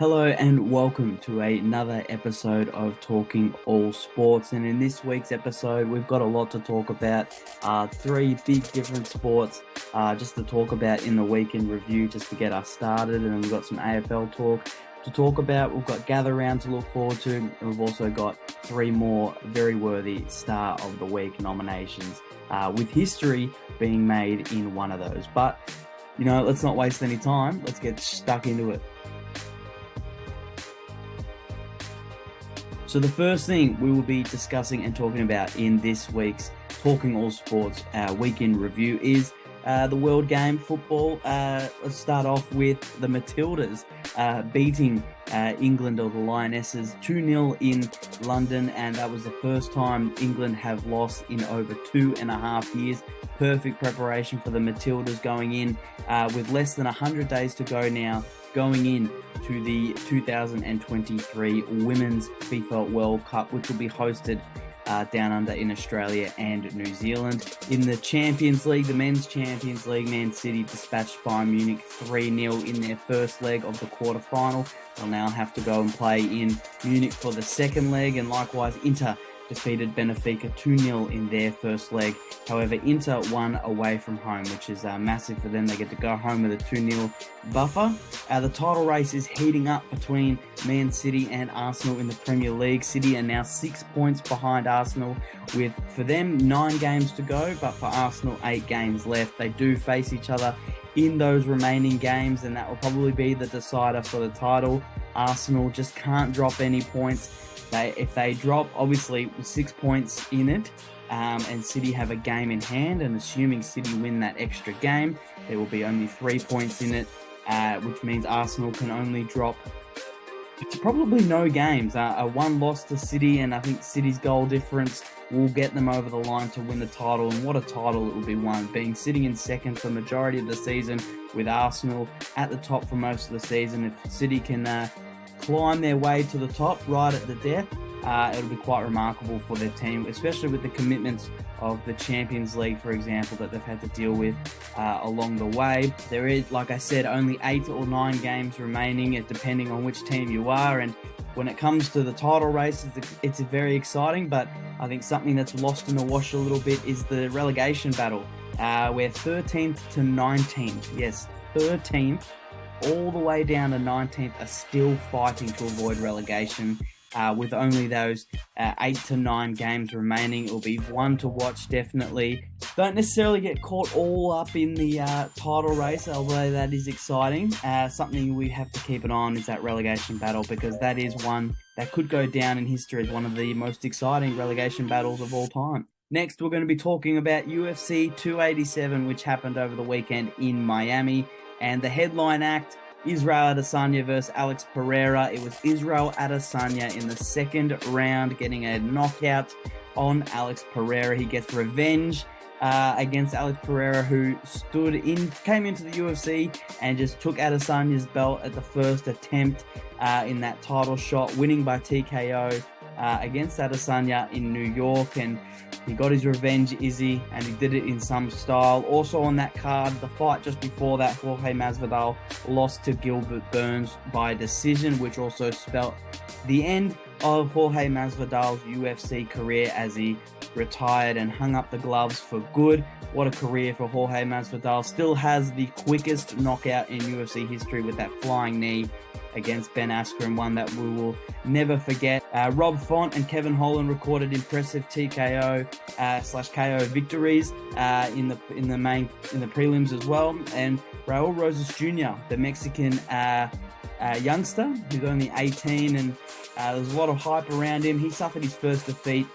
Hello and welcome to another episode of Talking All Sports. And in this week's episode, we've got a lot to talk about. Three big different sports just to talk about in the week in review, just to get us started. And we've got some AFL talk to talk about. We've got Gather Round to look forward to. And we've also got three more very worthy Star of the Week nominations, with history being made in one of those. But, let's not waste any time. Let's get stuck into it. So the first thing we will be discussing and talking about in this week's Talking All Sports weekend review is the World Game football. Let's start off with the Matildas beating England, or the Lionesses, 2-0 in London, and that was the first time England have lost in over 2.5 years. Perfect preparation for the Matildas going in with less than 100 days to go now, going in to the 2023 Women's FIFA World Cup, which will be hosted down under in Australia and New Zealand. In the Champions League, the Men's Champions League, Man City dispatched Bayern Munich 3-0 in their first leg of the quarterfinal. They'll now have to go and play in Munich for the second leg, and likewise Inter defeated Benfica 2-0 in their first leg. However, Inter won away from home, which is massive for them. They get to go home with a 2-0 buffer. The title race is heating up between Man City and Arsenal in the Premier League. City are now 6 points behind Arsenal with, for them, 9 games to go, but for Arsenal, 8 games left. They do face each other in those remaining games, and that will probably be the decider for the title. Arsenal just can't drop any points. If they drop, obviously, 6 points in it, and City have a game in hand, and assuming City win that extra game, there will be only 3 points in it, which means Arsenal can only drop to probably no games. A one loss to City, and I think City's goal difference will get them over the line to win the title, and what a title it will be won, being sitting in second for the majority of the season with Arsenal at the top for most of the season. If City can climb their way to the top right at the death, it'll be quite remarkable for their team, especially with the commitments of the Champions League, for example, that they've had to deal with along the way. There is, like I said, only 8 or 9 games remaining, depending on which team you are. And when it comes to the title race, it's very exciting, but I think something that's lost in the wash a little bit is the relegation battle, where 13th to 19th, yes, 13th, all the way down to 19th are still fighting to avoid relegation, with only those 8 to 9 games remaining. It will be one to watch, definitely. Don't necessarily get caught all up in the title race, although that is exciting. Something we have to keep an eye on is that relegation battle, because that is one that could go down in history as one of the most exciting relegation battles of all time. Next, we're going to be talking about UFC 287, which happened over the weekend in Miami. And the headline act, Israel Adesanya versus Alex Pereira. It was Israel Adesanya in the second round getting a knockout on Alex Pereira. He gets revenge against Alex Pereira, who came into the UFC and just took Adesanya's belt at the first attempt in that title shot, winning by TKO against Adesanya in New York. And he got his revenge, Izzy, and he did it in some style. Also on that card, the fight just before that, Jorge Masvidal lost to Gilbert Burns by decision, which also spelt the end of Jorge Masvidal's UFC career as he retired and hung up the gloves for good. What a career for Jorge Masvidal. Still has the quickest knockout in UFC history with that flying knee against Ben Askren, one that we will never forget. Rob Font and Kevin Holland recorded impressive TKO /KO victories in the prelims as well. And Raul Rosas Jr., the Mexican youngster, who's only 18, and there's a lot of hype around him. He suffered his first defeat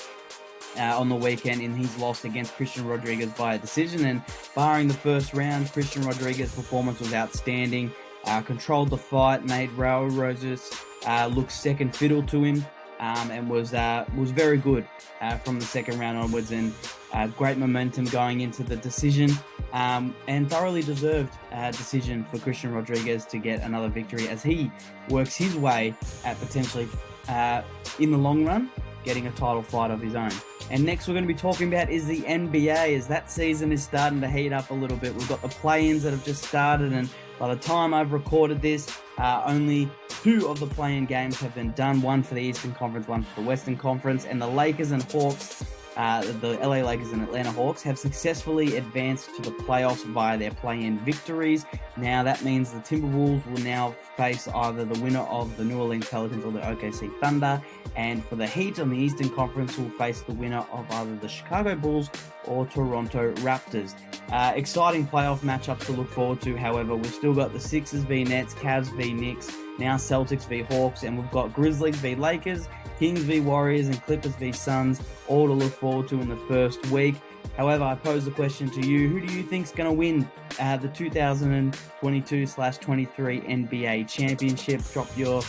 on the weekend in his loss against Christian Rodriguez by a decision, and barring the first round, Christian Rodriguez's performance was outstanding. Controlled the fight, made Raul Rosas look second fiddle to him, and was very good from the second round onwards, and great momentum going into the decision, and thoroughly deserved decision for Christian Rodriguez to get another victory as he works his way at potentially, in the long run, getting a title fight of his own. And next we're going to be talking about is the NBA, as that season is starting to heat up a little bit. We've got the play-ins that have just started, and By the time I've recorded this, only 2 of the play-in games have been done, one for the Eastern Conference, one for the Western Conference, and the Lakers and Hawks, the LA Lakers and Atlanta Hawks, have successfully advanced to the playoffs via their play-in victories. Now that means the Timberwolves will now face either the winner of the New Orleans Pelicans or the OKC Thunder, and for the Heat on the Eastern Conference will face the winner of either the Chicago Bulls or Toronto Raptors. Exciting playoff matchups to look forward to. However, we've still got the Sixers v Nets, Cavs v Knicks, now Celtics v Hawks, and we've got Grizzlies v Lakers, Kings v Warriors, and Clippers v Suns, all to look forward to in the first week. However, I pose the question to you, who do you think's going to win the 2022/23 NBA Championship? Drop your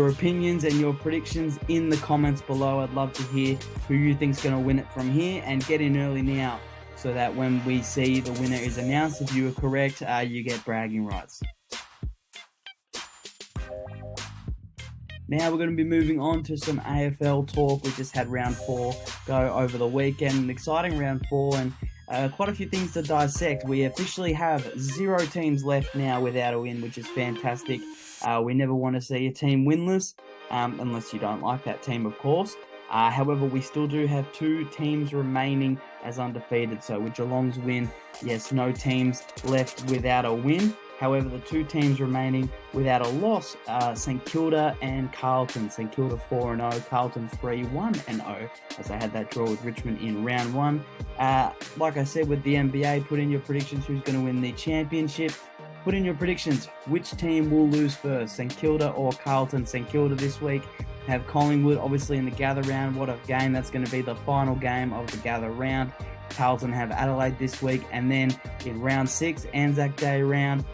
opinions and your predictions in the comments below. I'd love to hear who you think's going to win it from here, and get in early now so that when we see the winner is announced, if you are correct, you get bragging rights. Now we're going to be moving on to some AFL talk. We just had round 4 go over the weekend, an exciting round 4, and quite a few things to dissect. We officially have 0 teams left now without a win, which is fantastic. We never want to see a team winless, unless you don't like that team, of course. However, we still do have 2 teams remaining as undefeated. So with Geelong's win, yes, no teams left without a win. However, the 2 teams remaining without a loss are St Kilda and Carlton. St Kilda 4-0, Carlton 3-1-0, as they had that draw with Richmond in round 1. Like I said with the NBA, put in your predictions who's going to win the championship. Put in your predictions, which team will lose first, St Kilda or Carlton. St Kilda this week have Collingwood, obviously in the gather round. What a game, that's going to be the final game of the gather round. Carlton have Adelaide this week, and then in round 6, Anzac Day round,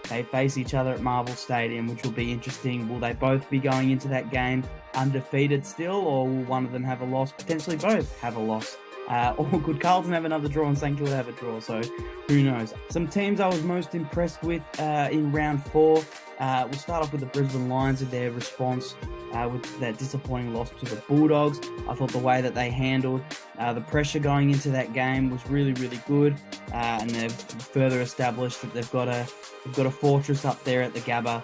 they face each other at Marvel Stadium, which will be interesting. Will they both be going into that game undefeated still, or will one of them have a loss? Potentially both have a loss. Or could Carlton have another draw and St Kilda have a draw? So who knows? Some teams I was most impressed with in round 4. We'll start off with the Brisbane Lions and their response with that disappointing loss to the Bulldogs. I thought the way that they handled the pressure going into that game was really, really good, and they've further established that they've got a fortress up there at the Gabba,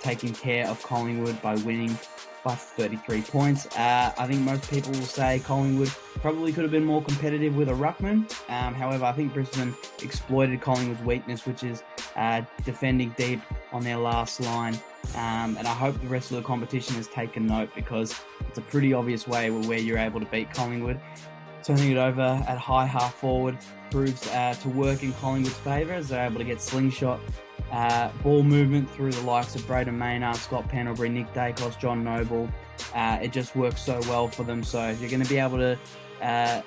taking care of Collingwood by winning by 33 points. I think most people will say Collingwood probably could have been more competitive with a ruckman. However, I think Brisbane exploited Collingwood's weakness, which is defending deep on their last line. And I hope the rest of the competition has taken note, because it's a pretty obvious way where you're able to beat Collingwood. Turning it over at high half forward proves to work in Collingwood's favour, as they're able to get slingshot ball movement through the likes of Braden Maynard, Scott Pendlebury, Nick Dacos, John Noble. It just works so well for them. So if you're going to be able to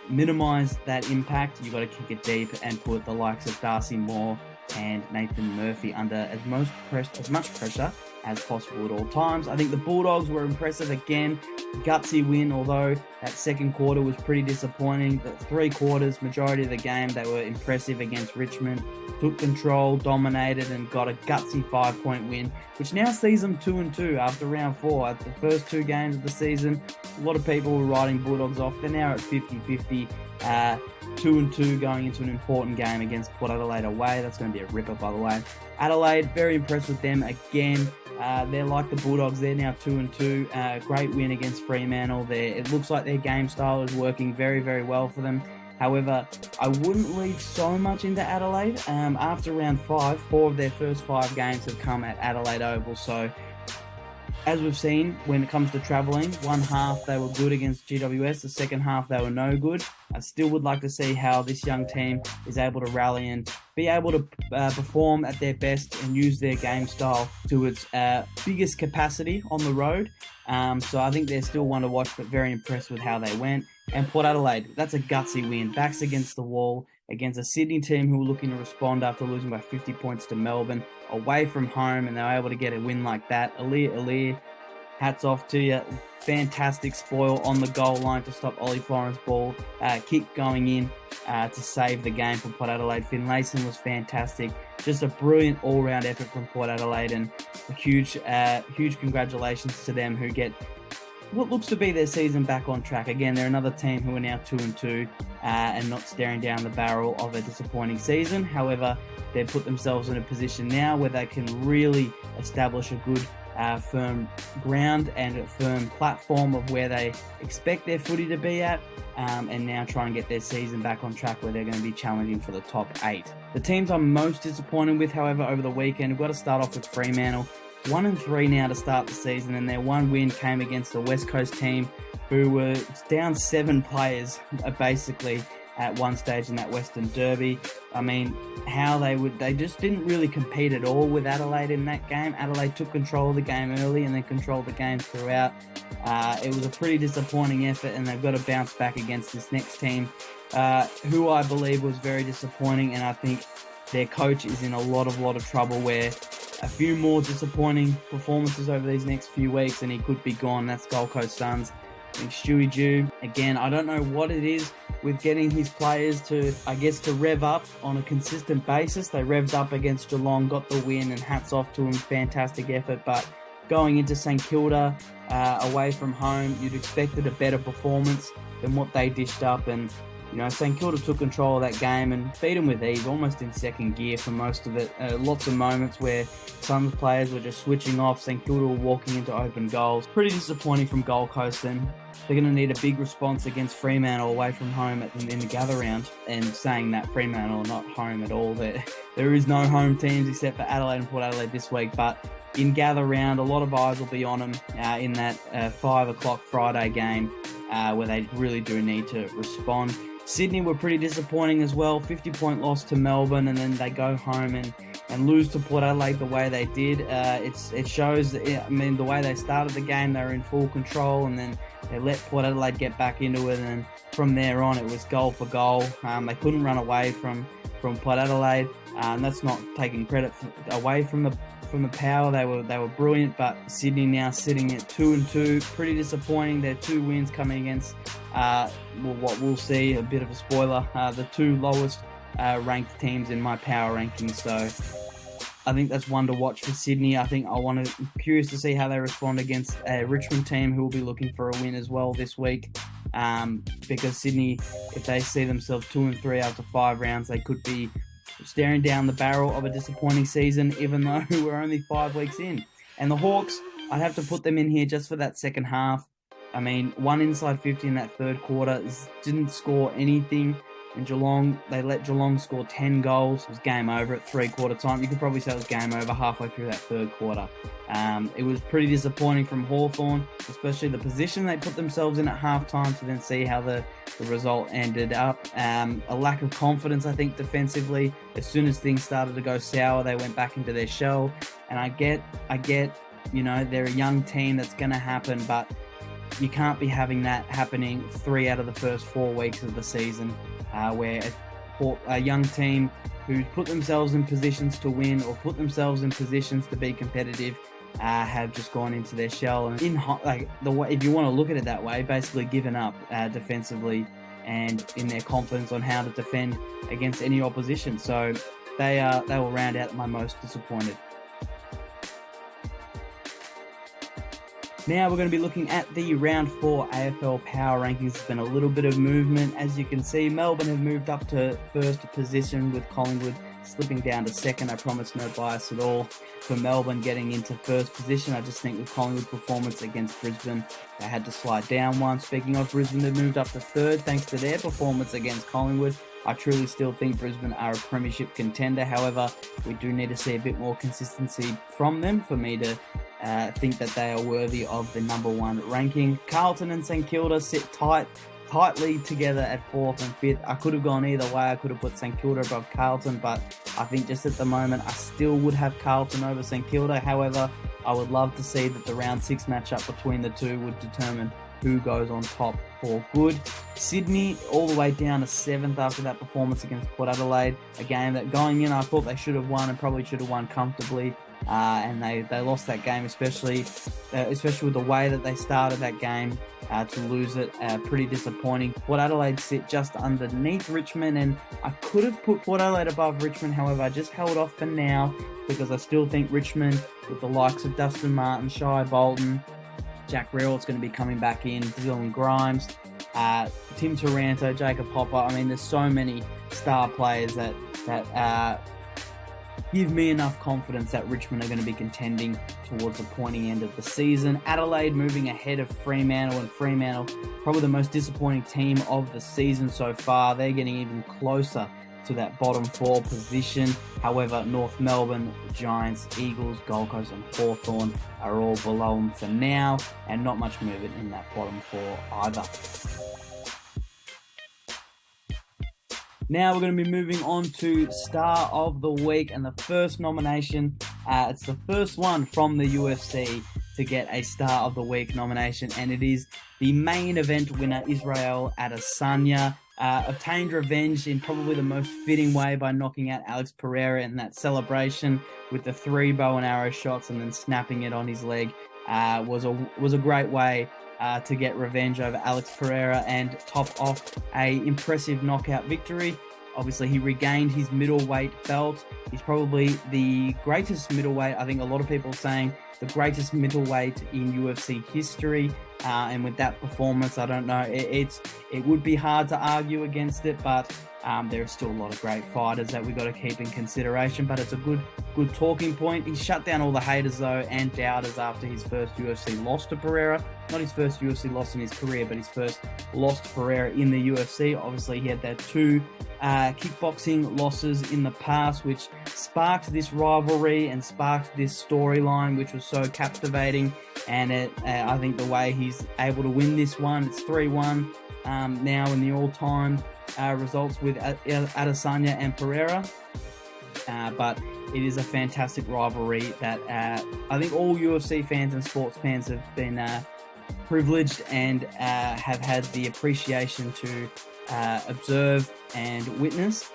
minimise that impact, you've got to kick it deep and put the likes of Darcy Moore and Nathan Murphy under as much pressure as possible at all times. I think the Bulldogs were impressive again. Gutsy win, although that second quarter was pretty disappointing. The 3 quarters, majority of the game, they were impressive against Richmond. Took control, dominated, and got a gutsy 5-point win, which now sees them 2-2 after round 4. At the first 2 games of the season, a lot of people were writing Bulldogs off. They're now at 50-50. 2-2 going into an important game against Port Adelaide away. That's going to be a ripper, by the way. Adelaide, very impressed with them again. They're like the Bulldogs. They're now 2-2. Great win against Fremantle. It looks like their game style is working very, very well for them. However, I wouldn't read so much into Adelaide. After round 5, 4 of their first 5 games have come at Adelaide Oval. So, as we've seen, when it comes to travelling, one half they were good against GWS, the second half they were no good. I still would like to see how this young team is able to rally and be able to perform at their best and use their game style to its biggest capacity on the road. So I think they're still one to watch, but very impressed with how they went. And Port Adelaide, that's a gutsy win. Backs against the wall against a Sydney team who were looking to respond after losing by 50 points to Melbourne away from home, and they were able to get a win like that. Alir, hats off to you. Fantastic spoil on the goal line to stop Ollie Florence ball. Kick going in to save the game for Port Adelaide. Finlayson was fantastic. Just a brilliant all-round effort from Port Adelaide, and a huge congratulations to them who get what looks to be their season back on track. Again, they're another team who are now 2-2 and not staring down the barrel of a disappointing season. However, they've put themselves in a position now where they can really establish a good firm ground and a firm platform of where they expect their footy to be at, and now try and get their season back on track where they're going to be challenging for the top 8. The teams I'm most disappointed with, however, over the weekend, we've got to start off with Fremantle. 1-3 now to start the season, and their one win came against the West Coast team who were down 7 players basically at one stage in that Western Derby. I mean, they just didn't really compete at all with Adelaide in that game. Adelaide took control of the game early and then controlled the game throughout. It was a pretty disappointing effort, and they've got to bounce back against this next team, who I believe was very disappointing, and I think their coach is in a lot of trouble where a few more disappointing performances over these next few weeks and he could be gone. That's Gold Coast Suns. I think Stewie Dew, again, I don't know what it is with getting his players to rev up on a consistent basis. They revved up against Geelong, got the win, and hats off to him, fantastic effort. But going into St Kilda, away from home, you'd expected a better performance than what they dished up, and St Kilda took control of that game and beat them with ease, almost in second gear for most of it. Lots of moments where some players were just switching off. St Kilda were walking into open goals. Pretty disappointing from Gold Coast, and they're going to need a big response against Fremantle away from home in the gather round. And saying that, Fremantle are not home at all. There is no home teams except for Adelaide and Port Adelaide this week, but in gather round, a lot of eyes will be on them in that 5 o'clock Friday game where they really do need to respond. Sydney were pretty disappointing as well, 50-point loss to Melbourne, and then they go home and lose to Port Adelaide the way they did. It shows, the way they started the game, they were in full control, and then they let Port Adelaide get back into it, and from there on it was goal for goal. They couldn't run away from Port Adelaide, and that's not taking credit away from the Power. They were brilliant, but Sydney now sitting at 2-2, pretty disappointing. Their 2 wins coming against what we'll see, a bit of a spoiler, the 2 lowest ranked teams in my Power rankings. So I think that's one to watch for Sydney. I'm curious to see how they respond against a Richmond team who will be looking for a win as well this week. Because Sydney, if they see themselves 2-3 after 5 rounds, they could be staring down the barrel of a disappointing season, even though we're only 5 weeks in. And the Hawks, I'd have to put them in here just for that second half. I mean, 1 inside 50 in that third quarter, didn't score anything. And Geelong, they let Geelong score 10 goals. It was game over at 3-quarter time. You could probably say it was game over halfway through that third quarter. It was pretty disappointing from Hawthorn, especially the position they put themselves in at halftime, to then see how the result ended up. A lack of confidence, I think, defensively. As soon as things started to go sour, they went back into their shell. And I get, they're a young team, that's going to happen, but you can't be having that happening 3 out of the first 4 weeks of the season, where a young team who put themselves in positions to win or put themselves in positions to be competitive have just gone into their shell, and if you want to look at it that way, basically given up defensively and in their confidence on how to defend against any opposition. So they will round out my most disappointed. Now we're going to be looking at the Round 4 AFL Power Rankings. There's been a little bit of movement. As you can see, Melbourne have moved up to first position, with Collingwood slipping down to second. I promise no bias at all for Melbourne getting into first position. I just think with Collingwood's performance against Brisbane, they had to slide down one. Speaking of Brisbane, they've moved up to third thanks to their performance against Collingwood. I truly still think Brisbane are a premiership contender. However, we do need to see a bit more consistency from them for me to think that they are worthy of the number 1 ranking. Carlton and St Kilda sit tightly together at 4th and 5th. I could have gone either way. I could have put St Kilda above Carlton, but I think just at the moment I still would have Carlton over St Kilda. However, I would love to see that the round 6 matchup between the two would determine who goes on top for good. Sydney all the way down to 7th after that performance against Port Adelaide, a game that going in I thought they should have won and probably should have won comfortably. And they lost that game, especially with the way that they started that game to lose it. Pretty disappointing. Port Adelaide sit just underneath Richmond, and I could have put Port Adelaide above Richmond. However, I just held off for now because I still think Richmond, with the likes of Dustin Martin, Shai Bolton, Jack Riel's going to be coming back in, Dylan Grimes, Tim Taranto, Jacob Hopper. I mean, there's so many star players that give me enough confidence that Richmond are going to be contending towards the pointy end of the season. Adelaide moving ahead of Fremantle, and Fremantle probably the most disappointing team of the season so far. They're getting even closer to that bottom 4 position. However, North Melbourne, Giants, Eagles, Gold Coast and Hawthorn are all below them for now, and not much movement in that bottom 4 either. Now we're going to be moving on to Star of the Week, and the first nomination, it's the first one from the UFC to get a Star of the Week nomination, and it is the main event winner, Israel Adesanya. Obtained revenge in probably the most fitting way by knocking out Alex Pereira in that celebration with the 3 bow and arrow shots and then snapping it on his leg. Was a great way to get revenge over Alex Pereira and top off a impressive knockout victory. Obviously, he regained his middleweight belt. He's probably the greatest middleweight. I think a lot of people are saying the greatest middleweight in UFC history. And with that performance, I don't know, it would be hard to argue against it, but there are still a lot of great fighters that we've got to keep in consideration. But it's a good talking point. He shut down all the haters, though, and doubters after his first UFC loss to Pereira. Not his first UFC loss in his career, but his first loss to Pereira in the UFC. Obviously, he had that 2 kickboxing losses in the past, which sparked this rivalry and sparked this storyline, which was so captivating. And I think the way he's able to win this one, it's 3-1 now in the all-time results with Adesanya and Pereira. But it is a fantastic rivalry that I think all UFC fans and sports fans have been privileged and have had the appreciation to observe and witness.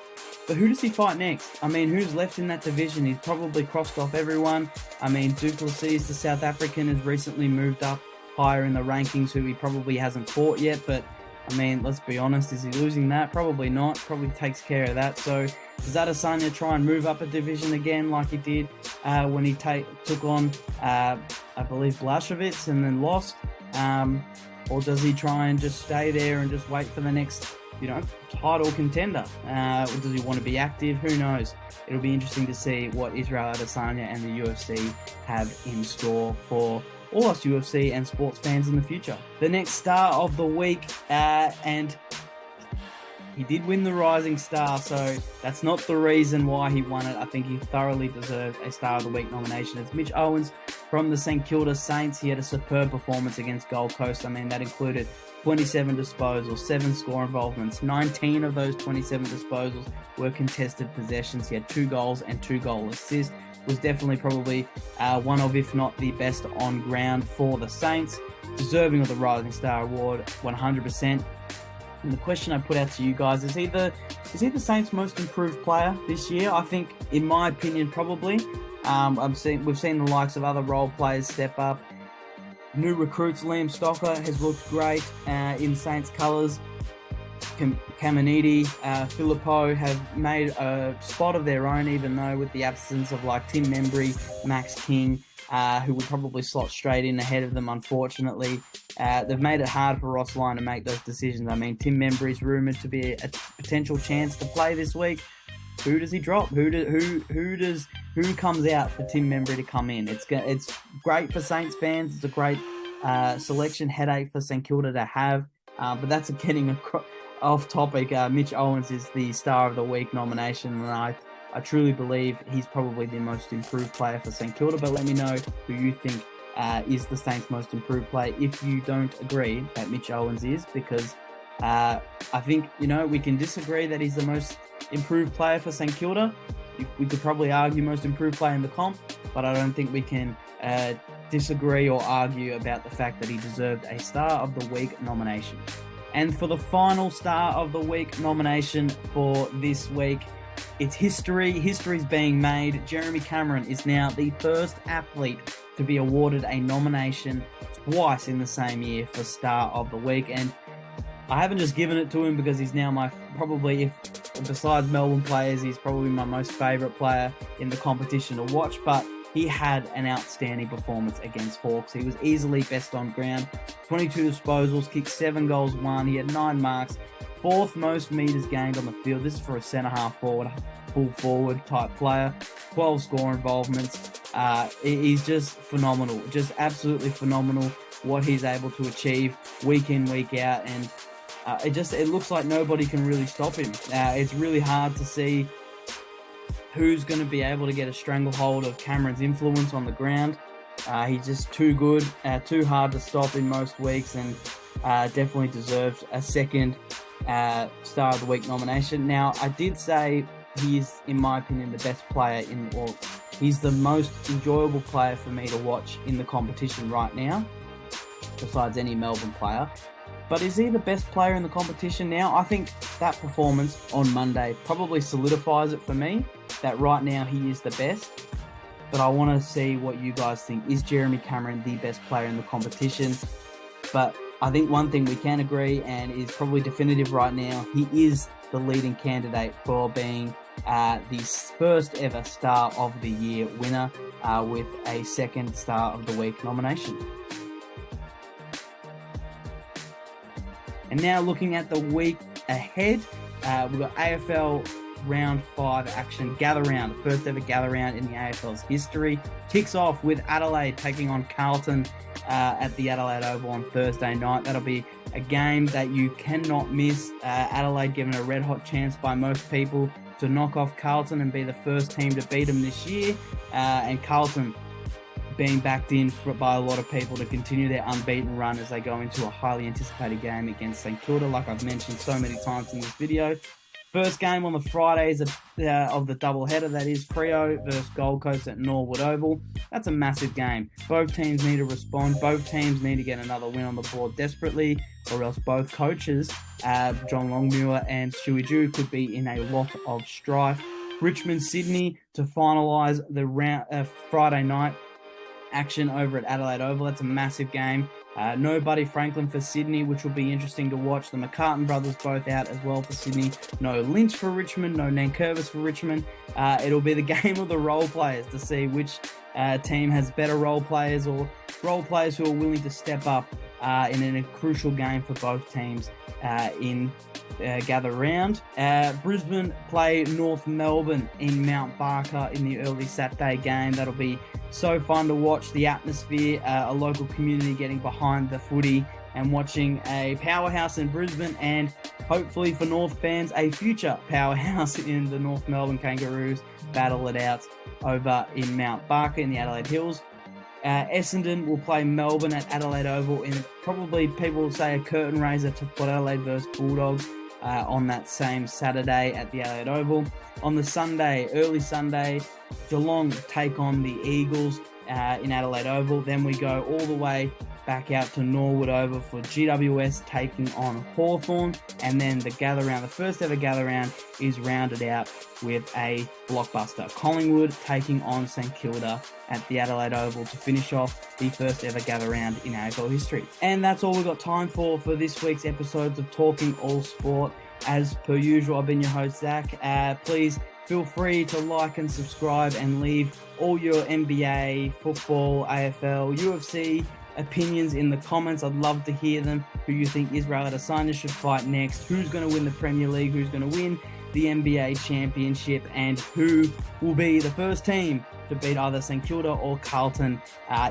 But who does he fight next? I mean, who's left in that division? He's probably crossed off everyone. I mean, Du Plessis, the South African, has recently moved up higher in the rankings, who he probably hasn't fought yet. But, I mean, let's be honest, is he losing that? Probably not. Probably takes care of that. So, does Adesanya try and move up a division again like he did when he took on, I believe, Blachowicz and then lost? Or does he try and just stay there and just wait for the next title contender? Or does he want to be active? Who knows? It'll be interesting to see what Israel Adesanya and the UFC have in store for all us UFC and sports fans in the future. The next Star of the Week, and he did win the Rising Star, so that's not the reason why he won it. I think he thoroughly deserved a Star of the Week nomination. It's Mitch Owens from the St Kilda Saints. He had a superb performance against Gold Coast. I mean, that included 27 disposals, 7 score involvements. 19 of those 27 disposals were contested possessions. He had 2 goals and 2 goal assists. Was definitely probably one of, if not the best on ground for the Saints. Deserving of the Rising Star Award, 100%. And the question I put out to you guys, is he the Saints' most improved player this year? I think, in my opinion, probably. We've seen the likes of other role players step up. New recruits, Liam Stocker has looked great in Saints colours. Caminiti, Filippo have made a spot of their own, even though with the absence of like Tim Membry, Max King, who would probably slot straight in ahead of them, unfortunately. They've made it hard for Ross Lyon to make those decisions. I mean, Tim Membry's rumoured to be a potential chance to play this week. Who does he drop? Who comes out for Tim Membry to come in? It's great for Saints fans. It's a great selection headache for St Kilda to have. But that's getting off topic. Mitch Owens is the Star of the Week nomination, and I truly believe he's probably the most improved player for St Kilda. But let me know who you think is the Saints' most improved player if you don't agree that Mitch Owens is, because I think, we can disagree that he's the most improved player for St Kilda. We could probably argue most improved player in the comp, but I don't think we can disagree or argue about the fact that he deserved a Star of the Week nomination. And for the final Star of the Week nomination for this week, it's history. History's being made. Jeremy Cameron is now the first athlete to be awarded a nomination twice in the same year for Star of the Week. And I haven't just given it to him because he's now besides Melbourne players, he's probably my most favourite player in the competition to watch. But he had an outstanding performance against Hawks. He was easily best on ground, 22 disposals, kicked 7 goals, 1. He had 9 marks, 4th most meters gained on the field. This is for a centre-half forward, full forward type player, 12 score involvements. He's just phenomenal, just absolutely phenomenal what he's able to achieve week in, week out, and it looks like nobody can really stop him. It's really hard to see who's going to be able to get a stranglehold of Cameron's influence on the ground. He's just too good, too hard to stop in most weeks, and definitely deserves a second Star of the Week nomination. Now, I did say he's, in my opinion, the best player he's the most enjoyable player for me to watch in the competition right now, besides any Melbourne player. But is he the best player in the competition now? I think that performance on Monday probably solidifies it for me, that right now he is the best. But I want to see what you guys think. Is Jeremy Cameron the best player in the competition? But I think one thing we can agree, and is probably definitive right now, he is the leading candidate for being the first ever Star of the Year winner with a second Star of the Week nomination. And now looking at the week ahead, we've got AFL Round 5 action, Gather Round, the first ever Gather Round in the AFL's history. Kicks off with Adelaide taking on Carlton at the Adelaide Oval on Thursday night. That'll be a game that you cannot miss. Adelaide given a red-hot chance by most people to knock off Carlton and be the first team to beat them this year. And Carlton being backed in by a lot of people to continue their unbeaten run as they go into a highly anticipated game against St Kilda, like I've mentioned so many times in this video. First game on the Fridays of the doubleheader, that is Freo versus Gold Coast at Norwood Oval. That's a massive game. Both teams need to respond. Both teams need to get another win on the board desperately, or else both coaches, John Longmuir and Shuey Ju, could be in a lot of strife. Richmond, Sydney to finalise the Friday night action over at Adelaide Oval. That's a massive game. No Buddy Franklin for Sydney, which will be interesting to watch. The McCartan brothers both out as well for Sydney. No Lynch for Richmond, no Nankervis for Richmond. It'll be the game of the role players to see which team has better role players, or role players who are willing to step up in a crucial game for both teams in Gather Round. Brisbane play North Melbourne in Mount Barker in the early Saturday game. That'll be so fun to watch. The atmosphere, a local community getting behind the footy and watching a powerhouse in Brisbane, and hopefully for North fans, a future powerhouse in the North Melbourne Kangaroos battle it out over in Mount Barker in the Adelaide Hills. Essendon will play Melbourne at Adelaide Oval in probably, people will say, a curtain raiser to Port Adelaide versus Bulldogs on that same Saturday at the Adelaide Oval. On the Sunday, early Sunday, Geelong take on the Eagles in Adelaide Oval. Then we go all the way back out to Norwood Oval for GWS taking on Hawthorn, and then the Gather Round, the first ever Gather Round, is rounded out with a blockbuster. Collingwood taking on St Kilda at the Adelaide Oval to finish off the first ever Gather Round in AFL history. And that's all we've got time for this week's episodes of Talking All Sport. As per usual, I've been your host, Zach. Please feel free to like and subscribe and leave all your NBA, football, AFL, UFC opinions in the comments. I'd love to hear them. Who you think Israel Adesanya should fight next? Who's going to win the Premier League? Who's going to win the NBA championship? And who will be the first team to beat either St Kilda or Carlton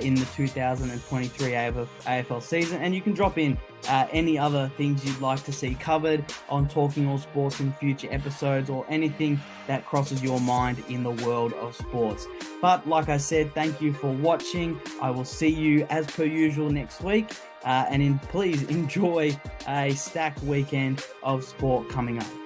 in the 2023 AFL season? And you can drop in any other things you'd like to see covered on Talking All Sports in future episodes, or anything that crosses your mind in the world of sports. But like I said, thank you for watching. I will see you as per usual next week, and please enjoy a stacked weekend of sport coming up.